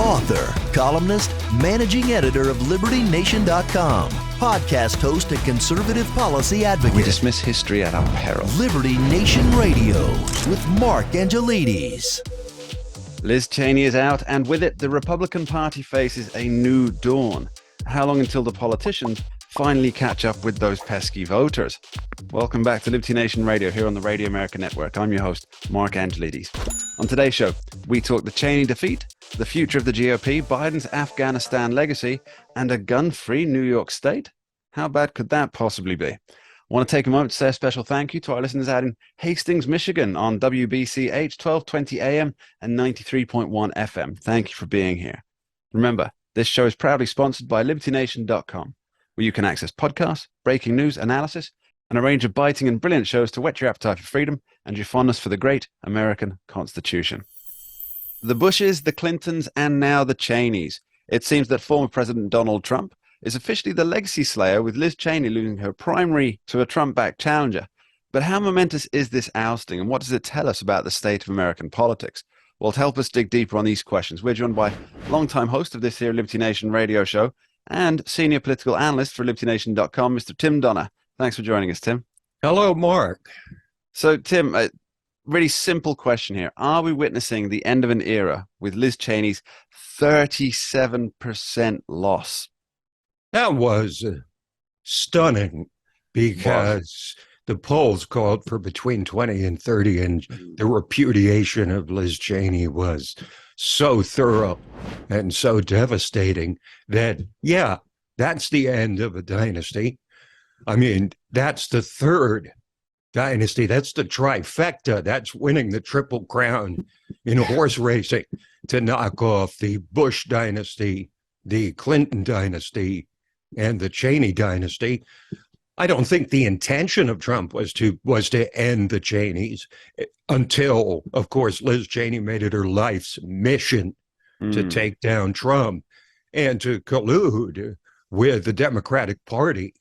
Author, columnist, managing editor of LibertyNation.com, podcast host and conservative policy advocate. We dismiss history at our peril. Liberty Nation Radio with Mark Angelides. Liz Cheney is out, and with it, the Republican Party faces a new dawn. How long until the politicians finally catch up with those pesky voters? Welcome back to Liberty Nation Radio here on the Radio America Network. I'm your host, Mark Angelides. On today's show, we talk the Cheney defeat, the future of the GOP, Biden's Afghanistan legacy, and a gun-free New York State. How bad could that possibly be? I want to take a moment to say a special thank you to our listeners out in Hastings, Michigan on WBCH 1220 AM and 93.1 FM. Thank you for being here. Remember, this show is proudly sponsored by LibertyNation.com, where you can access podcasts, breaking news, analysis, and a range of biting and brilliant shows to whet your appetite for freedom and your fondness for the great American Constitution. The Bushes, the Clintons, and now the Cheneys. It seems that former President Donald Trump is officially the legacy slayer, with Liz Cheney losing her primary to a Trump-backed challenger. But how momentous is this ousting, and what does it tell us about the state of American politics? Well, to help us dig deeper on these questions, we're joined by longtime host of this here Liberty Nation radio show and senior political analyst for LibertyNation.com, Mr. Tim Donner. Thanks for joining us, Tim. Hello, Mark. So, Tim, a really simple question here. Are we witnessing the end of an era with Liz Cheney's 37% loss? That was stunning because the polls called for between 20 and 30, and the repudiation of Liz Cheney was so thorough and so devastating that, yeah, that's the end of a dynasty. I mean, that's the third dynasty. That's the trifecta. That's winning the Triple Crown in horse racing to knock off the Bush dynasty, the Clinton dynasty, and the Cheney dynasty. I don't think the intention of Trump was to end the Cheneys until, of course, Liz Cheney made it her life's mission to take down Trump and to collude with the Democratic Party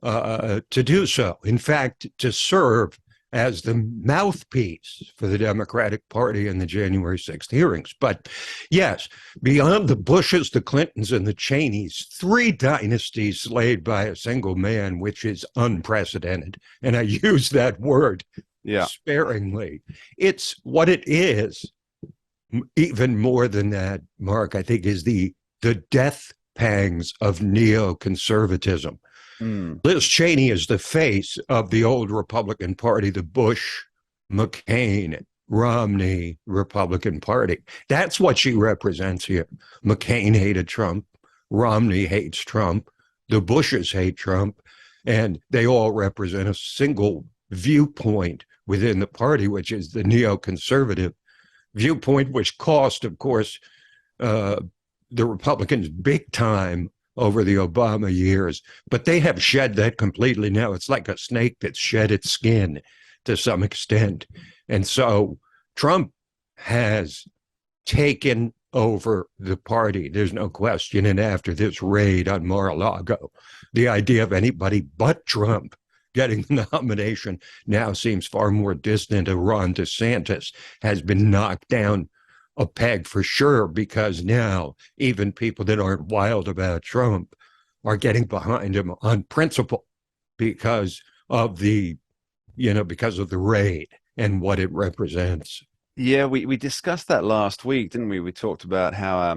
to do so. In fact, to serve as the mouthpiece for the Democratic Party in the January 6th hearings. But yes, beyond the Bushes, the Clintons, and the Cheneys, three dynasties slayed by a single man, which is unprecedented. And I use that word sparingly. It's what it is. Even more than that, Mark, I think, is the death pangs of neoconservatism. Liz Cheney is the face of the old Republican Party, the Bush, McCain, Romney Republican Party. That's what she represents here. McCain hated Trump. Romney hates Trump. The Bushes hate Trump. And they all represent a single viewpoint within the party, which is the neoconservative viewpoint, which cost, of course, the Republicans big time over the Obama years, but they have shed that completely now. It's like a snake that's shed its skin to some extent. And so Trump has taken over the party. There's no question. And after this raid on Mar-a-Lago, the idea of anybody but Trump getting the nomination now seems far more distant. Ron DeSantis has been knocked down a peg for sure, because now even people that aren't wild about Trump are getting behind him on principle because of the raid and what it represents. Yeah, we discussed that last week, didn't we? We talked about how,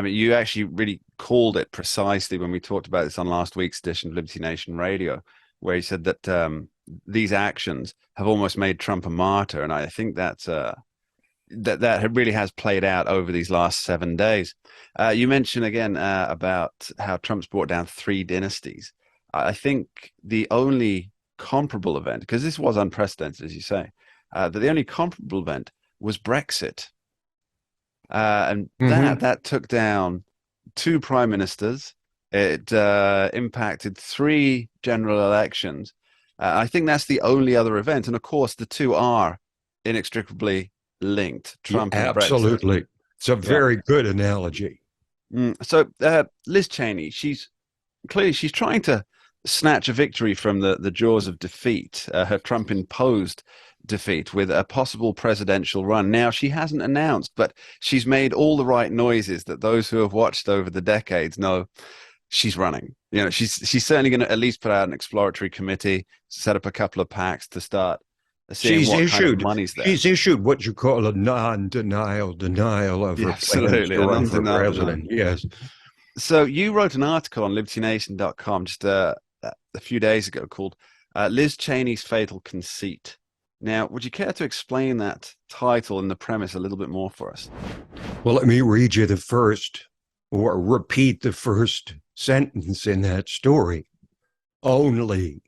you actually really called it precisely when we talked about this on last week's edition of Liberty Nation Radio, where he said that these actions have almost made Trump a martyr. And I think that's that really has played out over these last 7 days. You mentioned again about how Trump's brought down three dynasties. I think the only comparable event, because this was unprecedented, as you say, that the only comparable event was Brexit. And that took down two prime ministers. It impacted three general elections. I think that's the only other event. And of course, the two are inextricably linked, Trump and Brexit. Absolutely. It's a very good analogy. So Liz Cheney, she's trying to snatch a victory from the jaws of defeat. Her Trump-imposed defeat with a possible presidential run. Now, she hasn't announced, but she's made all the right noises that those who have watched over the decades know she's running. You know, she's certainly going to at least put out an exploratory committee, set up a couple of PACs to start seeing what kind of money's there. She's issued what you call a non-denial denial of her plans to run for president. Yes. So you wrote an article on LibertyNation.com just a few days ago called Liz Cheney's Fatal Conceit. Now, would you care to explain that title and the premise a little bit more for us? Well, let me read you the first, or repeat the first sentence in that story. Only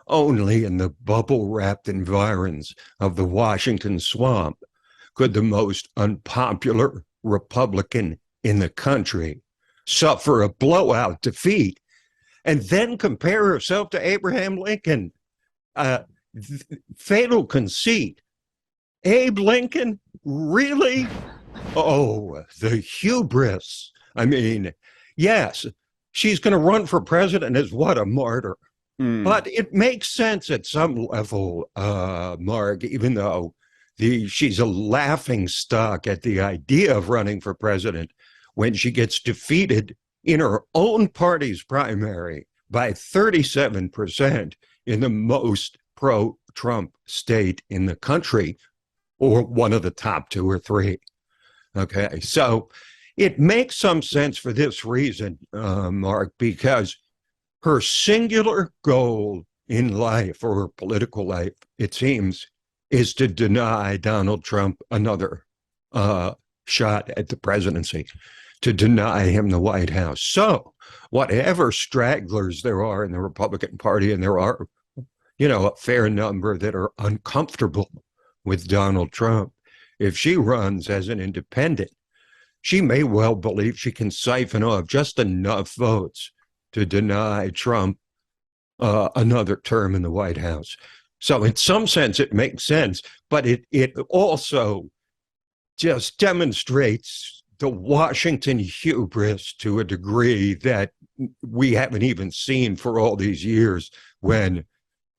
in the bubble-wrapped environs of the Washington swamp could the most unpopular Republican in the country suffer a blowout defeat and then compare herself to Abraham Lincoln. Fatal conceit. Abe Lincoln? Really? Oh, the hubris. I mean, yes, she's going to run for president as what, a martyr. But it makes sense at some level, Mark, even though she's a laughing stock at the idea of running for president when she gets defeated in her own party's primary by 37% in the most pro-Trump state in the country, or one of the top 2 or 3. Okay, so it makes some sense for this reason, Mark, because her singular goal in life, or her political life, it seems, is to deny Donald Trump another shot at the presidency, to deny him the White House. So whatever stragglers there are in the Republican Party, and there are, a fair number that are uncomfortable with Donald Trump, if she runs as an independent, she may well believe she can siphon off just enough votes to deny Trump another term in the White House. So in some sense, it makes sense, but it also just demonstrates the Washington hubris to a degree that we haven't even seen for all these years, when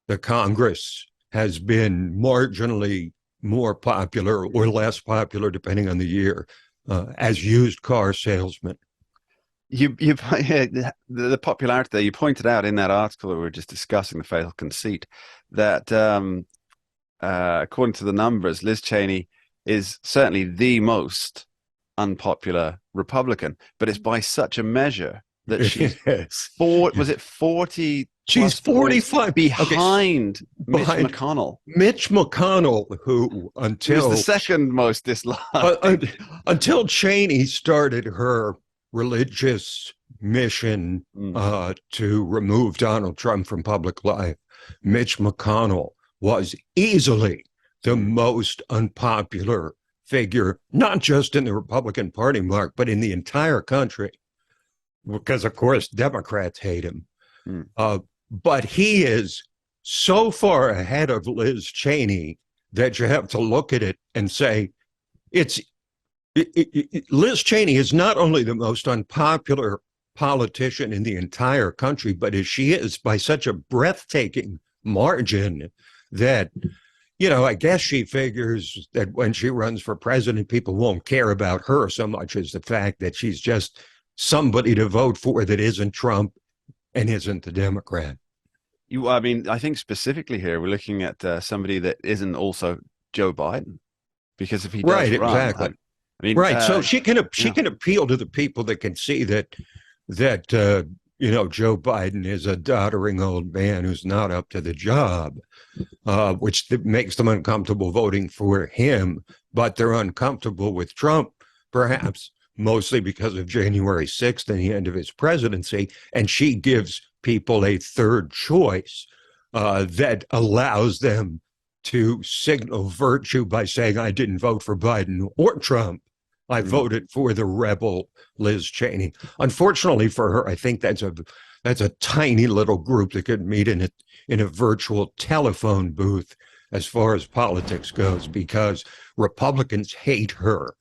the Congress has been marginally more popular or less popular, depending on the year, as used car salesmen. The popularity there, you pointed out in that article that we were just discussing, the fatal conceit, that according to the numbers, Liz Cheney is certainly the most unpopular Republican, but it's by such a measure that she's was it 40? She's 45 behind Mitch McConnell. Mitch McConnell, who until was the second most disliked. Until Cheney started her religious mission to remove Donald Trump from public life, Mitch McConnell was easily the most unpopular figure, not just in the Republican Party, Mark, but in the entire country, because, of course, Democrats hate him. But he is so far ahead of Liz Cheney that you have to look at it and say, Liz Cheney is not only the most unpopular politician in the entire country, but as she is by such a breathtaking margin that, I guess she figures that when she runs for president, people won't care about her so much as the fact that she's just somebody to vote for that isn't Trump and isn't the Democrat. I think specifically here, we're looking at somebody that isn't also Joe Biden, because if he does run, exactly. So she can appeal to the people that can see that Joe Biden is a doddering old man who's not up to the job, which makes them uncomfortable voting for him, but they're uncomfortable with Trump, perhaps mostly because of January 6th and the end of his presidency. And she gives people a third choice that allows them to signal virtue by saying, I didn't vote for Biden or Trump. I voted for the rebel Liz Cheney. Unfortunately for her, I think that's a tiny little group that could meet in a virtual telephone booth as far as politics goes, because Republicans hate her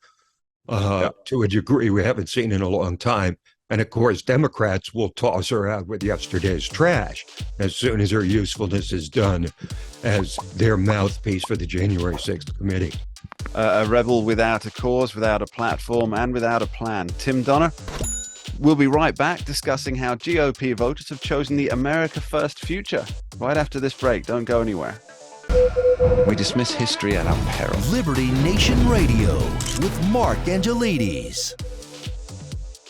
to a degree we haven't seen in a long time. And of course, Democrats will toss her out with yesterday's trash as soon as her usefulness is done as their mouthpiece for the January 6th committee. A rebel without a cause, without a platform, and without a plan. Tim Donner, we'll be right back discussing how GOP voters have chosen the America First future right after this break. Don't go anywhere. We dismiss history at our peril. Liberty Nation Radio with Mark Angelides.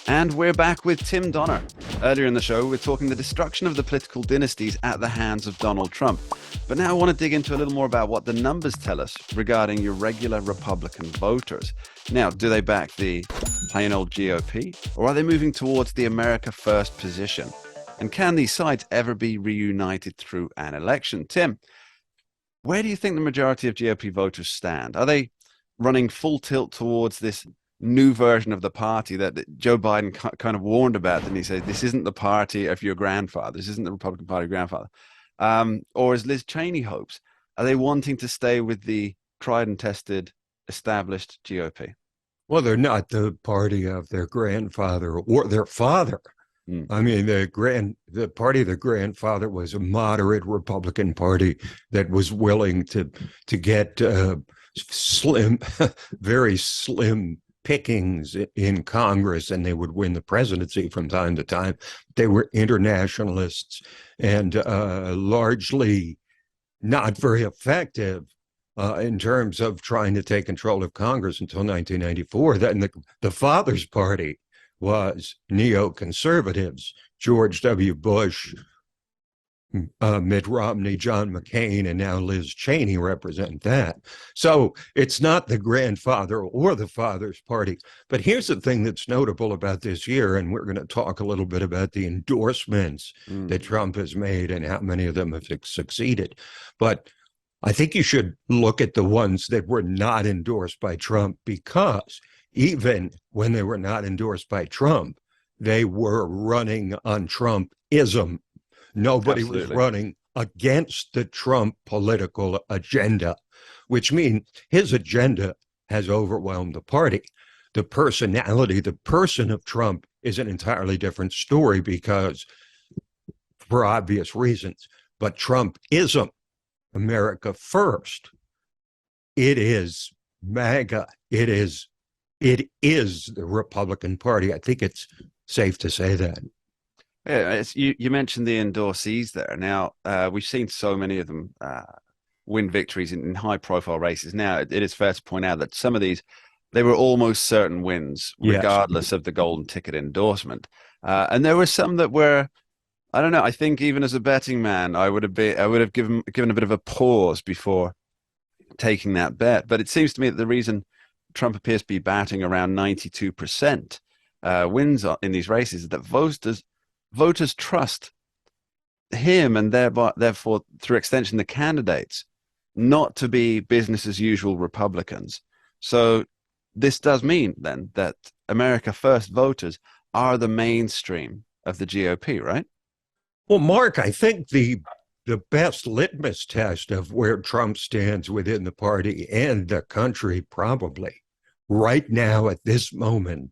And we're back with Tim Donner. Earlier in the show, we're talking the destruction of the political dynasties at the hands of Donald Trump. But now I want to dig into a little more about what the numbers tell us regarding your regular Republican voters. Now, do they back the plain old GOP, or are they moving towards the America First position? And can these sides ever be reunited through an election? Tim, where do you think the majority of GOP voters stand? Are they running full tilt towards this new version of the party that Joe Biden kind of warned about, and he said, this isn't the party of your grandfather, this isn't the Republican Party of your grandfather? Or as Liz Cheney hopes, are they wanting to stay with the tried and tested, established GOP? Well, they're not the party of their grandfather or their father. I mean, the party of the grandfather was a moderate Republican party that was willing to get slim, very slim pickings in Congress, and they would win the presidency from time to time. They were internationalists and largely not very effective in terms of trying to take control of Congress until 1994. Then the father's party was neoconservatives, George W. Bush, Mitt Romney, John McCain, and now Liz Cheney represent that. So it's not the grandfather or the father's party. But here's the thing that's notable about this year, and we're going to talk a little bit about the endorsements that Trump has made and how many of them have succeeded. But I think you should look at the ones that were not endorsed by Trump, because even when they were not endorsed by Trump, they were running on Trumpism. Nobody was running against the Trump political agenda, which means his agenda has overwhelmed the party. The personality, the person of Trump is an entirely different story, because for obvious reasons. But Trumpism, America First, it is MAGA. It is the Republican Party. I think it's safe to say that. Yeah, you mentioned the endorsees there. Now, we've seen so many of them win victories in high-profile races. Now, it is fair to point out that some of these, they were almost certain wins, regardless of the golden ticket endorsement. And there were some that were, I don't know, I think even as a betting man, I would have given a bit of a pause before taking that bet. But it seems to me that the reason Trump appears to be batting around 92% wins in these races is that voters trust him, and therefore, through extension, the candidates, not to be business as usual Republicans. So this does mean then that America First voters are the mainstream of the GOP, right? Well, Mark, I think the best litmus test of where Trump stands within the party and the country, probably right now at this moment,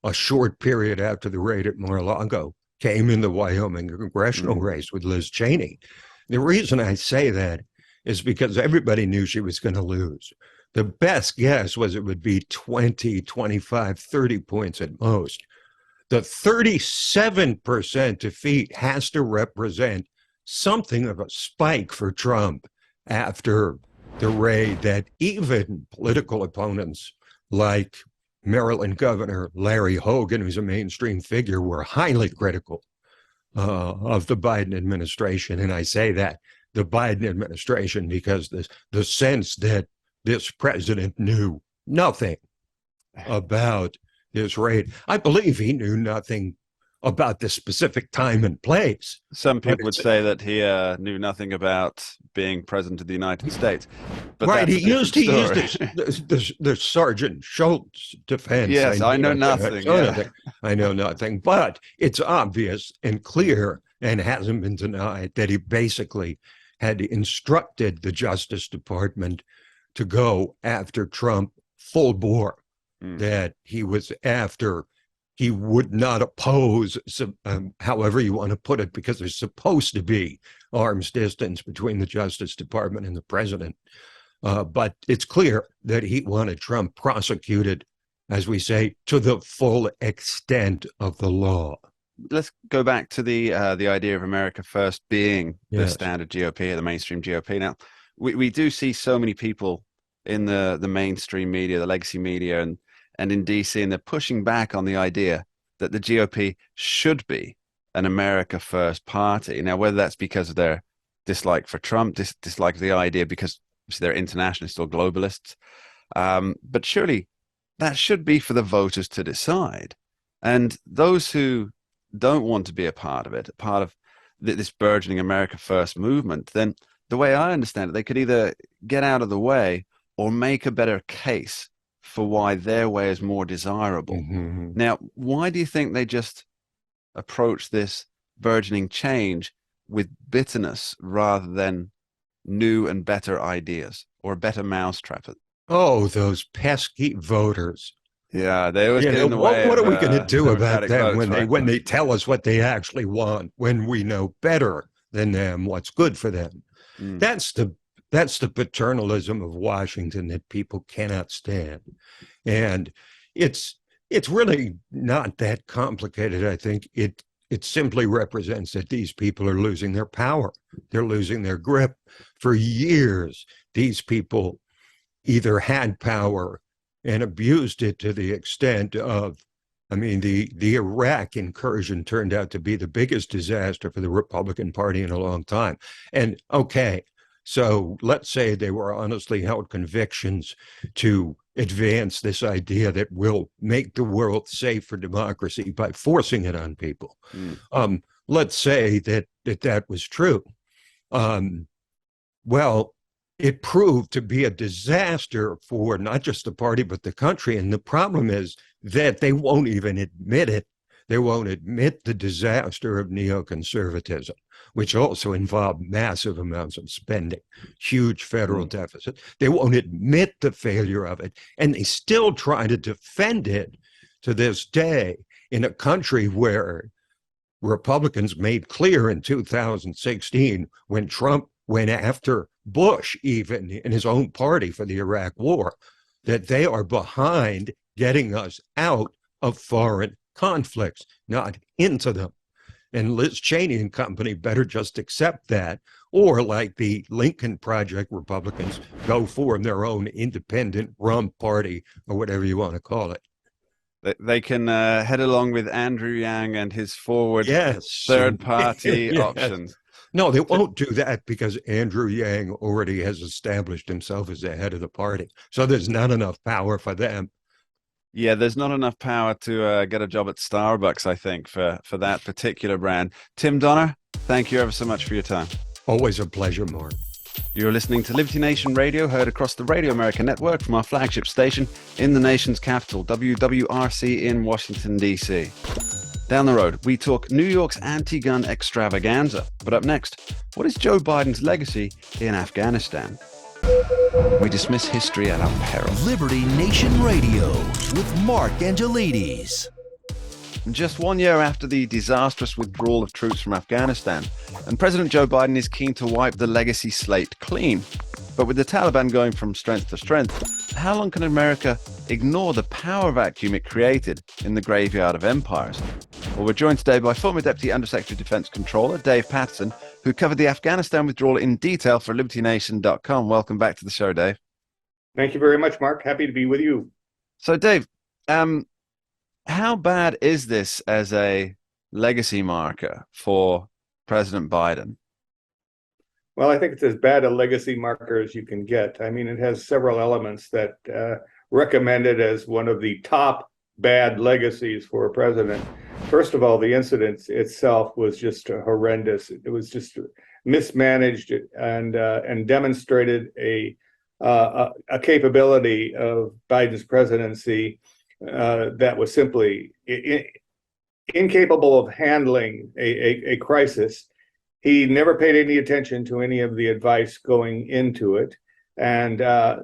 a short period after the raid at Mar-a-Lago, came in the Wyoming congressional race with Liz Cheney. The reason I say that is because everybody knew she was going to lose. The best guess was it would be 20, 25, 30 points at most. The 37% defeat has to represent something of a spike for Trump after the raid that even political opponents like Maryland Governor Larry Hogan, who's a mainstream figure, were highly critical of the Biden administration. And I say that, the Biden administration, because the sense that this president knew nothing about this raid. I believe he knew nothing about the specific time and place. Some people would say that he knew nothing about being president of the United States. But right, he used the Sergeant Schultz defense. Yes, I know nothing. Yeah. I know nothing. But it's obvious and clear, and hasn't been denied, that he basically had instructed the Justice Department to go after Trump full bore, that he was after he would not oppose, however you want to put it, because there's supposed to be arm's distance between the Justice Department and the president. But it's clear that he wanted Trump prosecuted, as we say, to the full extent of the law. Let's go back to the idea of America First being the Yes. standard GOP or the mainstream GOP. Now, we do see so many people in the mainstream media, the legacy media, and in DC, and they're pushing back on the idea that the GOP should be an America First party. Now, whether that's because of their dislike for Trump, dislike of the idea because they're internationalists or globalists, but surely that should be for the voters to decide. And those who don't want to be a part of it, a part of this burgeoning America First movement, then the way I understand it, they could either get out of the way or make a better case for why their way is more desirable. Mm-hmm. Now, why do you think they just approach this burgeoning change with bitterness rather than new and better ideas or a better mousetrap? Oh, those pesky voters. Yeah, they always get in the way. What are we going to do about them votes, when they tell us what they actually want, when we know better than them what's good for them? Mm. That's the paternalism of Washington that people cannot stand. And it's really not that complicated, I think. It simply represents that these people are losing their power. They're losing their grip. For years, these people either had power and abused it to the extent of, the Iraq incursion turned out to be the biggest disaster for the Republican Party in a long time. And okay, so let's say they were honestly held convictions to advance this idea that will make the world safe for democracy by forcing it on people. Mm. Let's say that was true. Well, it proved to be a disaster for not just the party, but the country. And the problem is that they won't even admit it. They won't admit the disaster of neoconservatism, which also involved massive amounts of spending, huge federal deficit. They won't admit the failure of it. And they still try to defend it to this day in a country where Republicans made clear in 2016, when Trump went after Bush, even in his own party for the Iraq War, that they are behind getting us out of foreign conflicts, not into them. And Liz Cheney and company better just accept that, or like the Lincoln Project Republicans, go form their own independent rump party, or whatever you want to call it. They can head along with Andrew Yang and his forward Yes. third party Yes. options. No, they won't do that because Andrew Yang already has established himself as the head of the party. So there's not enough power for them. Yeah, there's not enough power to get a job at Starbucks, I think, for that particular brand. Tim Donner, thank you ever so much for your time. Always a pleasure, Mark. You're listening to Liberty Nation Radio, heard across the Radio America network from our flagship station in the nation's capital, WWRC in Washington, D.C. Down the road, we talk New York's anti-gun extravaganza. But up next, what is Joe Biden's legacy in Afghanistan? We dismiss history at our peril. Liberty Nation Radio with Mark Angelides. Just 1 year after the disastrous withdrawal of troops from Afghanistan, and President Joe Biden is keen to wipe the legacy slate clean. But with the Taliban going from strength to strength, how long can America ignore the power vacuum it created in the graveyard of empires? Well, we're joined today by former Deputy Undersecretary of Defense Controller Dave Patterson, who covered the Afghanistan withdrawal in detail for LibertyNation.com. Welcome back to the show, Dave. Thank you very much, Mark. Happy to be with you. So, Dave, how bad is this as a legacy marker for President Biden? Well, I think it's as bad a legacy marker as you can get. I mean, it has several elements that recommend it as one of the top bad legacies for a president. First of all, the incident itself was just horrendous. It was just mismanaged and demonstrated a capability of Biden's presidency that was simply incapable of handling a crisis. He never paid any attention to any of the advice going into it, and the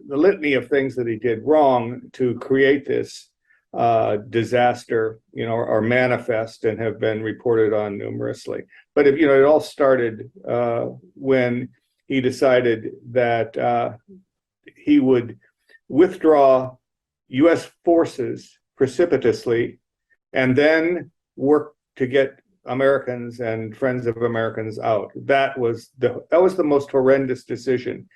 litany of things that he did wrong to create this disaster, are manifest and have been reported on numerously. But it all started when he decided that he would withdraw U.S. forces precipitously and then work to get Americans and friends of Americans out. That was the most horrendous decision.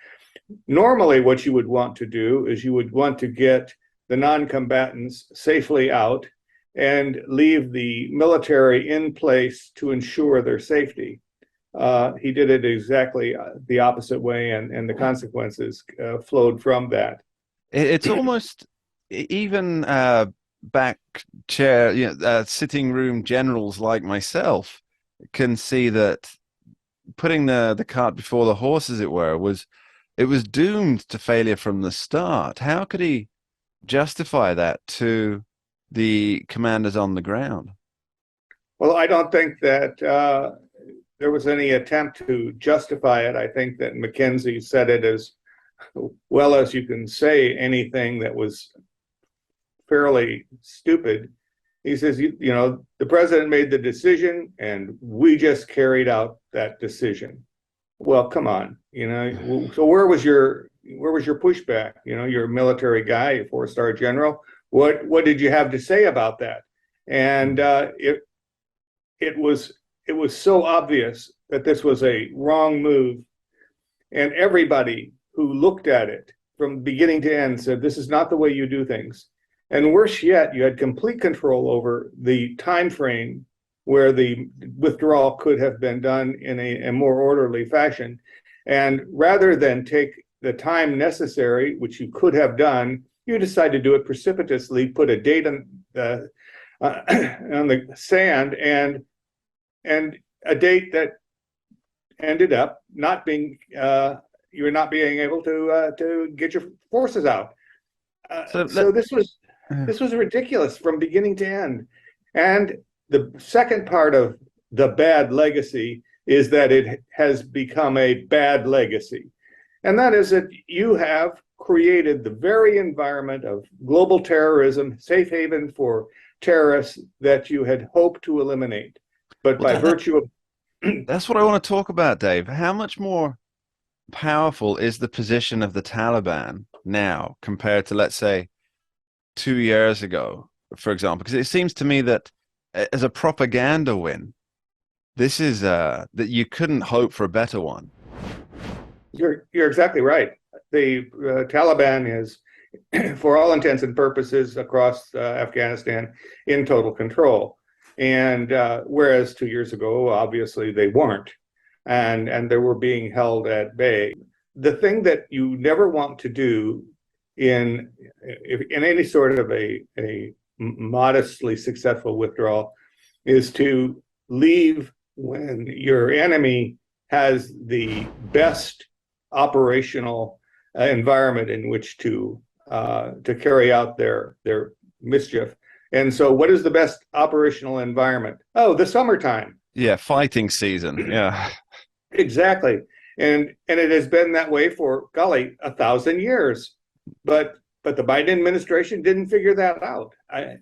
Normally, what you would want to do is you would want to get the non-combatants safely out and leave the military in place to ensure their safety. He did it exactly the opposite way, and the consequences flowed from that. It's almost even back chair, sitting room generals like myself can see that putting the cart before the horse, as it were, was doomed to failure from the start. How could he justify that to the commanders on the ground? Well, I don't think that there was any attempt to justify it. I think that McKenzie said it as well as you can say anything that was fairly stupid. He says, the president made the decision and we just carried out that decision. Well, come on, so where was your pushback? You're a military guy, a four-star general. What did you have to say about that? And it was so obvious that this was a wrong move, and everybody who looked at it from beginning to end said, this is not the way you do things. And worse yet, you had complete control over the time frame where the withdrawal could have been done in a more orderly fashion. And rather than take the time necessary, which you could have done, you decide to do it precipitously, put a date on the sand, and a date that ended up not being you're not being able to get your forces out. So this was ridiculous from beginning to end. And the second part of the bad legacy is that it has become a bad legacy. And that is that you have created the very environment of global terrorism, safe haven for terrorists that you had hoped to eliminate. But by virtue of... That's what I want to talk about, Dave. How much more powerful is the position of the Taliban now compared to, let's say, 2 years ago, for example? Because it seems to me that as a propaganda win, this is that you couldn't hope for a better one. You're exactly right. The Taliban is, for all intents and purposes, across Afghanistan, in total control. And whereas 2 years ago, obviously they weren't, and they were being held at bay. The thing that you never want to do in any sort of a modestly successful withdrawal is to leave when your enemy has the best operational environment in which to carry out their mischief. And so what is the best operational environment? Oh, the summertime. Yeah, fighting season. Yeah. Exactly. And it has been that way for, golly, 1,000 years. But the Biden administration didn't figure that out. And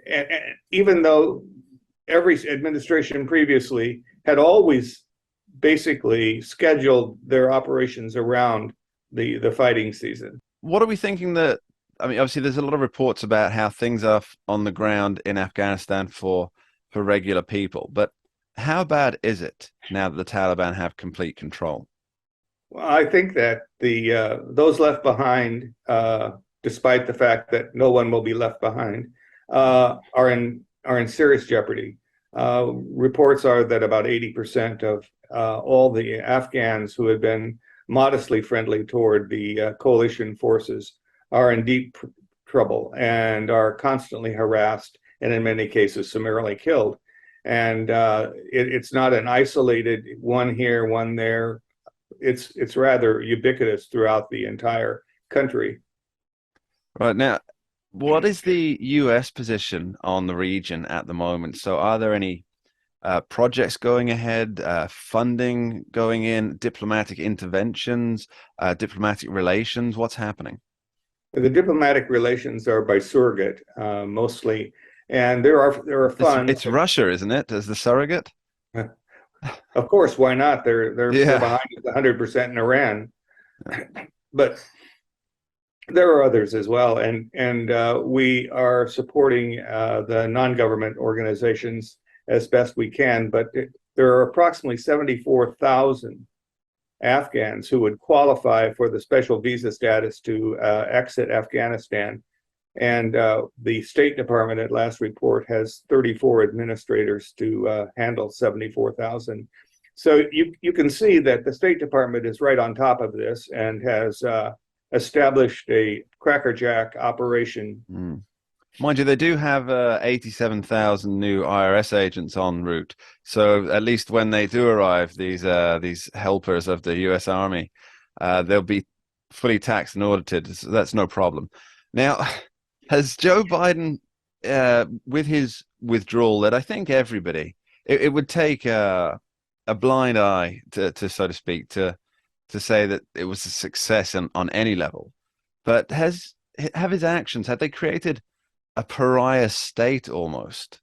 even though every administration previously had always basically scheduled their operations around the fighting season. What are we thinking that, I mean, obviously there's a lot of reports about how things are on the ground in Afghanistan for regular people, but how bad is it now that the Taliban have complete control? Well, I think that those left behind, despite the fact that no one will be left behind, are in serious jeopardy. Reports are that about 80% of all the Afghans who had been modestly friendly toward the coalition forces are in deep trouble and are constantly harassed and in many cases summarily killed. And it's not an isolated one here, one there. It's rather ubiquitous throughout the entire country. Right now, what is the U.S. position on the region at the moment? So are there any projects going ahead, funding going in, diplomatic interventions, diplomatic relations? What's happening? The diplomatic relations are by surrogate, mostly, and there are funds. It's Russia, isn't it, as the surrogate? Of course, why not? They're behind it 100% in Iran, but there are others as well, and we are supporting the non-government organizations as best we can. But there are approximately 74,000 Afghans who would qualify for the special visa status to exit Afghanistan. And the State Department at last report has 34 administrators to handle 74,000. So you can see that the State Department is right on top of this and has established a crackerjack operation. Mind you, they do have 87,000 new IRS agents en route. So at least when they do arrive, these helpers of the U.S. Army, they'll be fully taxed and audited. So that's no problem. Now, has Joe Biden, with his withdrawal, that I think everybody, it would take a blind eye to so to speak, to say that it was a success on any level. But have his actions, have they created a pariah state almost?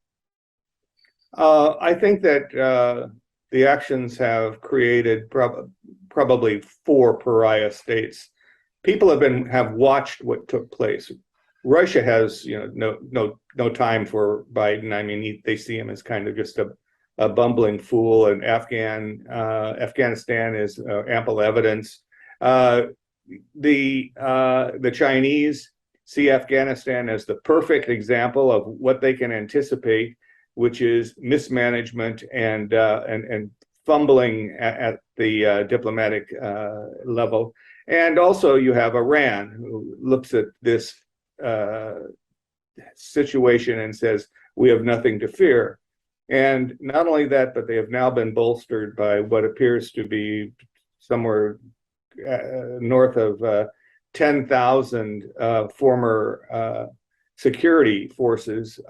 I think that the actions have created probably 4 pariah states. People have watched what took place. Russia has no time for Biden. I mean, they see him as kind of just a bumbling fool, and Afghanistan is ample evidence. The Chinese see Afghanistan as the perfect example of what they can anticipate, which is mismanagement and fumbling at the diplomatic level. And also you have Iran, who looks at this situation and says, we have nothing to fear. And not only that, but they have now been bolstered by what appears to be somewhere north of 10,000 former security forces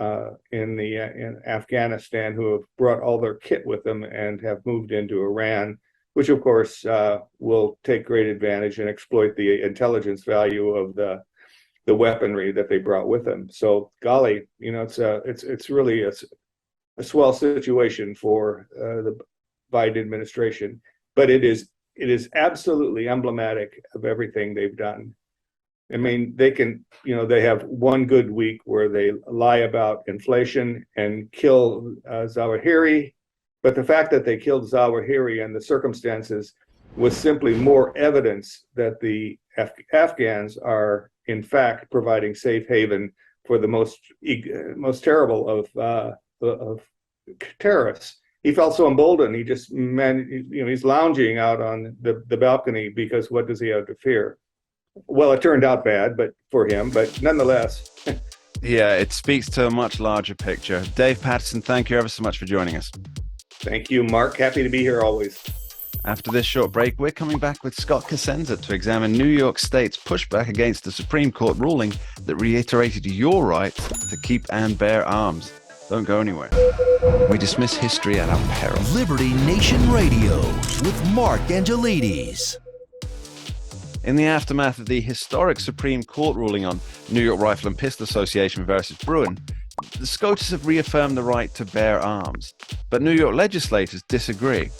in Afghanistan who have brought all their kit with them and have moved into Iran, which of course will take great advantage and exploit the intelligence value of the weaponry that they brought with them. So, golly, it's really a swell situation for the Biden administration, but it is absolutely emblematic of everything they've done. I mean, they have one good week where they lie about inflation and kill Zawahiri, but the fact that they killed Zawahiri and the circumstances was simply more evidence that the Afghans are in fact providing safe haven for the most terrible of terrorists. He felt so emboldened. He just he's lounging out on the balcony because what does he have to fear? Well, it turned out bad, but for him, but nonetheless. Yeah, it speaks to a much larger picture. Dave Patterson, thank you ever so much for joining us. Thank you, Mark. Happy to be here always. After this short break, we're coming back with Scott Cosenza to examine New York State's pushback against the Supreme Court ruling that reiterated your right to keep and bear arms. Don't go anywhere. We dismiss history at our peril. Liberty Nation Radio with Mark Angelides. In the aftermath of the historic Supreme Court ruling on New York Rifle and Pistol Association versus Bruin, the SCOTUS have reaffirmed the right to bear arms. But New York legislators disagree.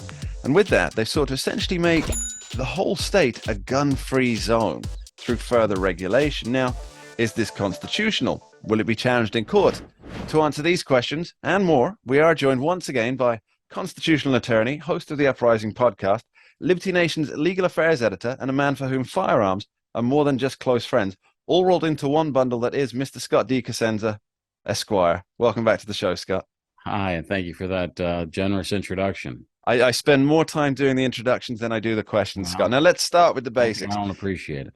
And with that, they sought to essentially make the whole state a gun-free zone through further regulation. Now, is this constitutional? Will it be challenged in court? To answer these questions and more, we are joined once again by constitutional attorney, host of the Uprising podcast, Liberty Nation's legal affairs editor, and a man for whom firearms are more than just close friends, all rolled into one bundle that is Mr. Scott D. Cosenza, Esquire. Welcome back to the show, Scott. Hi, and thank you for that generous introduction. I spend more time doing the introductions than I do the questions, Scott. Now, let's start with the basics. I don't appreciate it.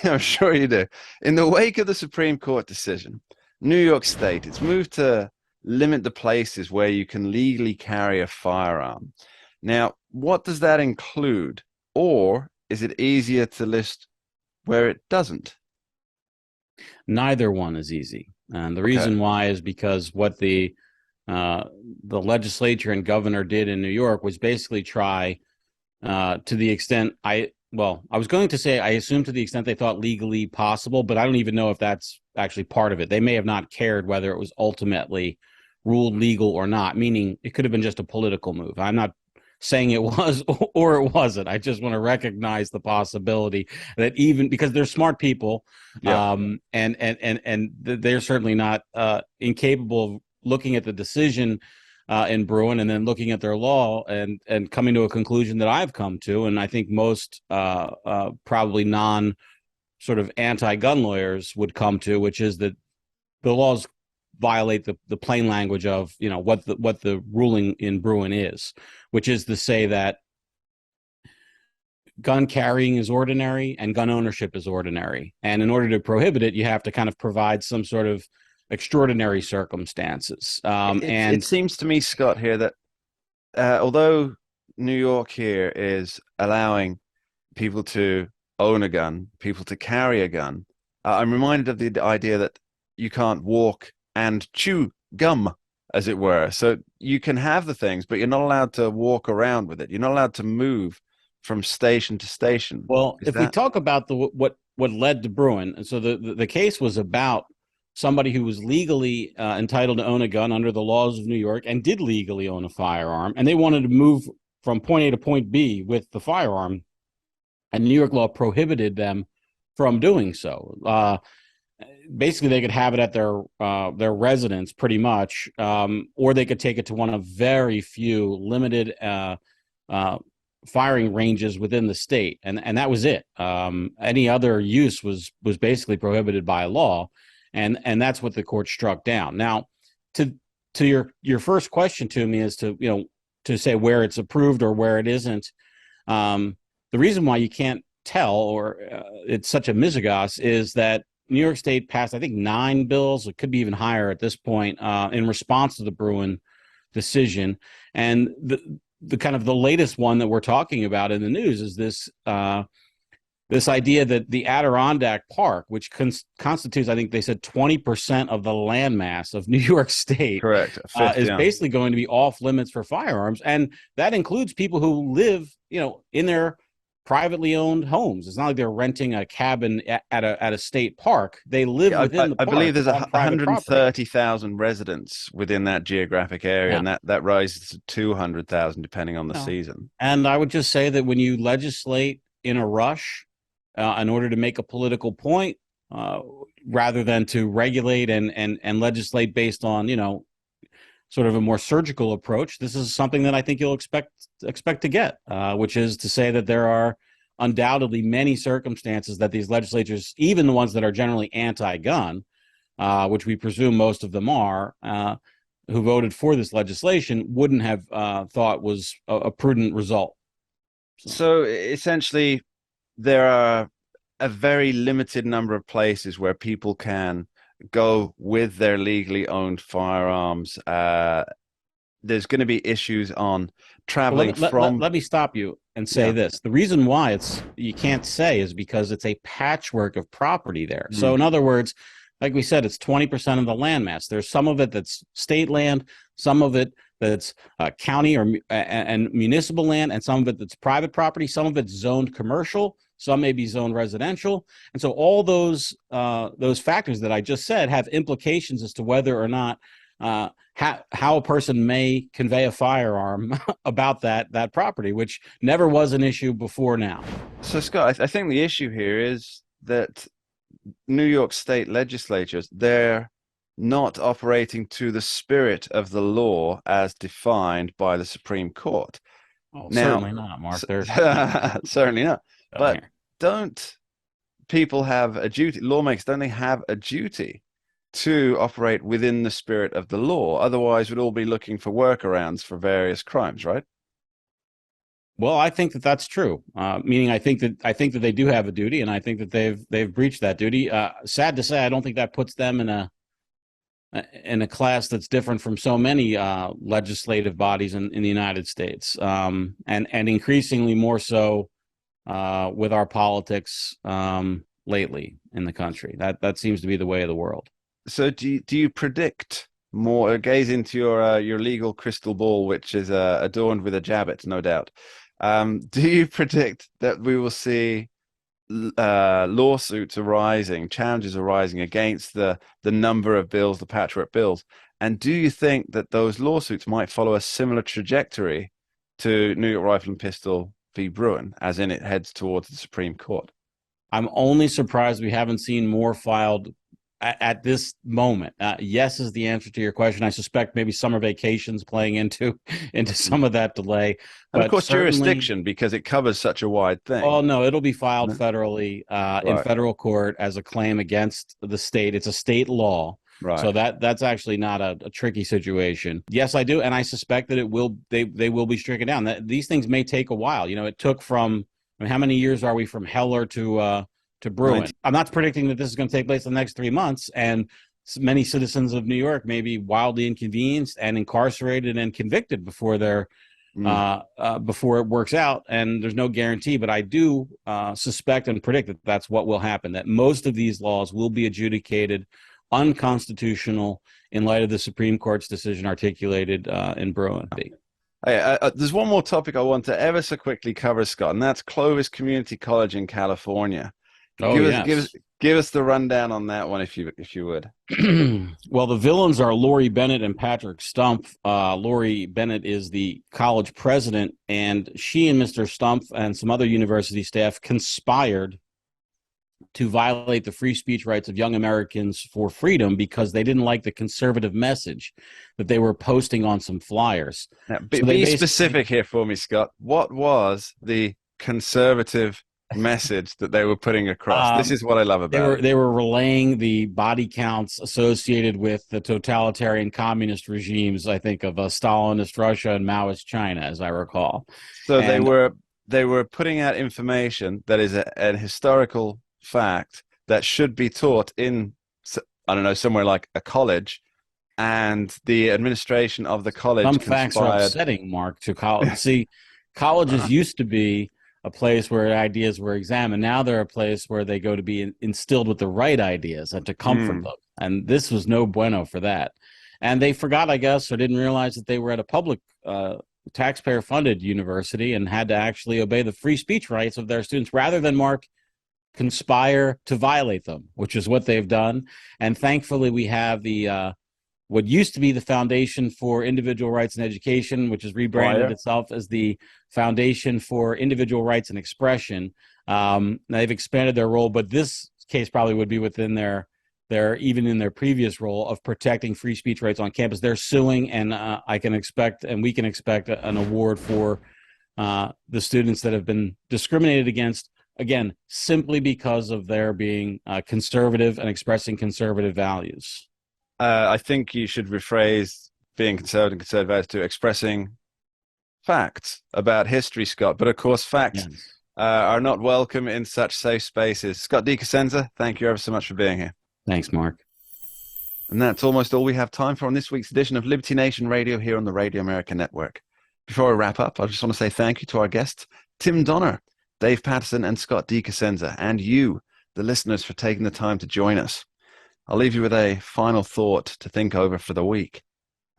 I'm sure you do. In the wake of the Supreme Court decision, New York State, it's moved to limit the places where you can legally carry a firearm. Now, what does that include? Or is it easier to list where it doesn't? Neither one is easy. And the reason why is because what the legislature and governor did in New York was basically try, to the extent Well, I was going to say, I assume to the extent they thought legally possible, but I don't even know if that's actually part of it. They may have not cared whether it was ultimately ruled legal or not, meaning it could have been just a political move. I'm not saying it was or it wasn't. I just want to recognize the possibility that even because they're smart people, Yeah. and they're certainly not incapable of looking at the decision in Bruin and then looking at their law and coming to a conclusion that I've come to, and I think most probably non sort of anti-gun lawyers would come to, which is that the laws violate the plain language of what the ruling in Bruin is, which is to say that gun carrying is ordinary and gun ownership is ordinary, and in order to prohibit it, you have to kind of provide some sort of extraordinary circumstances. It seems to me, Scott, here that although New York here is allowing people to own a gun, people to carry a gun, I'm reminded of the idea that you can't walk and chew gum, as it were. So you can have the things, but you're not allowed to walk around with it. You're not allowed to move from station to station. Well, if we talk about what led to Bruin, and so the case was about somebody who was legally entitled to own a gun under the laws of New York and did legally own a firearm, and they wanted to move from point A to point B with the firearm, and New York law prohibited them from doing so. Basically, they could have it at their residence, pretty much, or they could take it to one of very few limited firing ranges within the state, and that was it. Any other use was basically prohibited by law, and that's what the court struck down. Now, to your first question to me is to say where it's approved or where it isn't. The reason why you can't tell or it's such a mishegas is that New York State passed, I think, 9 bills. It could be even higher at this point in response to the Bruin decision. And the kind of the latest one that we're talking about in the news is this this idea that the Adirondack Park, which constitutes, I think they said 20% of the landmass of New York State, correct, is basically going to be off limits for firearms, and that includes people who live, in their privately owned homes. It's not like they're renting a cabin at a state park. They live within the park. I believe there's 130,000 130,000 residents within that geographic area, and that rises to 200,000 depending on the season. And I would just say that when you legislate in a rush in order to make a political point, rather than to regulate and legislate based on sort of a more surgical approach, this is something that I think you'll expect to get, which is to say that there are undoubtedly many circumstances that these legislatures, even the ones that are generally anti-gun, which we presume most of them are, who voted for this legislation, wouldn't have thought was a prudent result. So essentially, there are a very limited number of places where people can go with their legally owned firearms. There's going to be issues on traveling from. Let me stop you and say this. The reason why you can't say is because it's a patchwork of property there. So in other words, like we said, it's 20% of the landmass. There's some of it that's state land, some of it that's county and municipal land, and some of it that's private property. Some of it's zoned commercial. Some may be zoned residential. And so all those factors that I just said have implications as to whether or not how a person may convey a firearm about that property, which never was an issue before now. So, Scott, I think the issue here is that New York State legislatures, they're not operating to the spirit of the law as defined by the Supreme Court. Oh, certainly not, Mark. Certainly not. But don't people have a duty, lawmakers, don't they have a duty to operate within the spirit of the law? Otherwise, we'd all be looking for workarounds for various crimes, right? Well, I think that that's true. Meaning, I think that they do have a duty, and I think that they've breached that duty. Sad to say, I don't think that puts them in a class that's different from so many legislative bodies in the United States, and increasingly more so with our politics lately in the country. That seems to be the way of the world. So do you predict more, gaze into your legal crystal ball, which is adorned with a jabbet, no doubt. Do you predict that we will see lawsuits arising, challenges arising against the number of bills, the patchwork bills? And do you think that those lawsuits might follow a similar trajectory to New York Rifle and Pistol v. Bruin, as in it heads towards the Supreme Court? I'm only surprised we haven't seen more filed at this moment. Yes is the answer to your question. I suspect maybe summer vacations playing into some of that delay. And of course, jurisdiction, because it covers such a wide thing. Oh, no, it'll be filed federally in federal court as a claim against the state. It's a state law. Right. So that's actually not a tricky situation. Yes, I do. And I suspect that they will be stricken down. These things may take a while. It took from, how many years are we from Heller to Bruin? Right. I'm not predicting that this is going to take place in the next 3 months. And many citizens of New York may be wildly inconvenienced and incarcerated and convicted before before it works out. And there's no guarantee, but I do suspect and predict that that's what will happen, that most of these laws will be adjudicated unconstitutional in light of the Supreme Court's decision articulated in Bruin. There's one more topic I want to ever so quickly cover, Scott, and that's Clovis Community College in California. Give us the rundown on that one, if you would. Well, the villains are Lori Bennett and Patrick Stumpf. Lori Bennett is the college president, and she and Mr. Stumpf and some other university staff conspired to violate the free speech rights of young Americans for freedom because they didn't like the conservative message that they were posting on some flyers. Now, be specific here for me, Scott. What was the conservative message that they were putting across? This is what I love about it. They were relaying the body counts associated with the totalitarian communist regimes, I think, of Stalinist Russia and Maoist China, as I recall. So they were putting out information that is a historical fact that should be taught in, I don't know, somewhere like a college, and the administration of the college facts are upsetting, Mark, to college. See, colleges used to be a place where ideas were examined. Now they're a place where they go to be instilled with the right ideas and to comfort them. And this was no bueno for that. And they forgot, I guess, or didn't realize that they were at a public taxpayer-funded university and had to actually obey the free speech rights of their students rather than, Mark, conspire to violate them, which is what they've done. And thankfully, we have the what used to be the Foundation for Individual Rights and Education, which has rebranded itself as the Foundation for Individual Rights and Expression. They've expanded their role, but this case probably would be within their even in their previous role of protecting free speech rights on campus. They're suing, and I can expect, and we can expect an award for the students that have been discriminated against, again, simply because of their being conservative and expressing conservative values. I think you should rephrase being conservative and conservative values to expressing facts about history, Scott. But of course, facts are not welcome in such safe spaces. Scott DiCosenza, thank you ever so much for being here. Thanks, Mark. And that's almost all we have time for on this week's edition of Liberty Nation Radio here on the Radio America Network. Before I wrap up, I just want to say thank you to our guests, Tim Donner, Dave Patterson, and Scott DiCosenza, and you, the listeners, for taking the time to join us. I'll leave you with a final thought to think over for the week.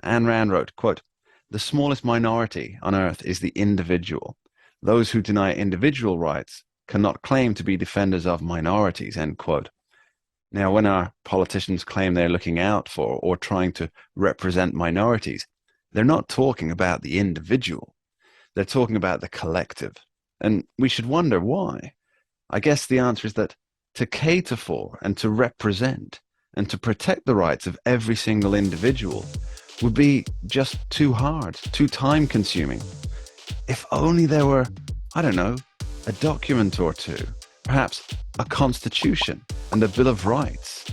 Ayn Rand wrote, quote, "The smallest minority on earth is the individual. Those who deny individual rights cannot claim to be defenders of minorities," end quote. Now, when our politicians claim they're looking out for or trying to represent minorities, they're not talking about the individual. They're talking about the collective. And we should wonder why. I guess the answer is that to cater for and to represent and to protect the rights of every single individual would be just too hard, too time-consuming. If only there were, I don't know, a document or two, perhaps a constitution and a Bill of Rights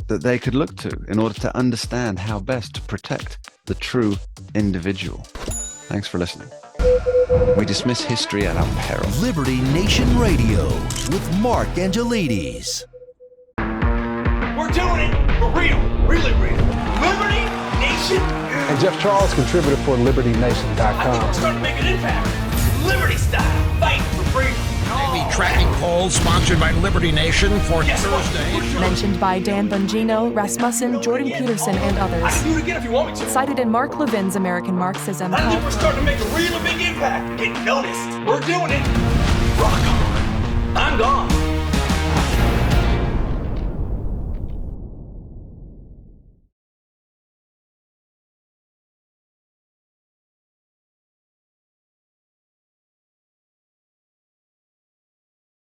that they could look to in order to understand how best to protect the true individual. Thanks for listening. We dismiss history at our peril. Liberty Nation Radio with Mark Angelides. We're doing it for real, really real. Liberty Nation. And Jeff Charles, contributor for LibertyNation.com. I think we're starting to make an impact. Liberty style, fight for freedom. tracking poll sponsored by Liberty Nation for Thursday. Mentioned by Dan Bongino, Rasmussen, Jordan Peterson, and I others. can do it again if you want me to. Cited in Mark Levin's American Marxism. I think we're starting to make a really big impact. Get noticed. We're doing it. Rock on. I'm gone.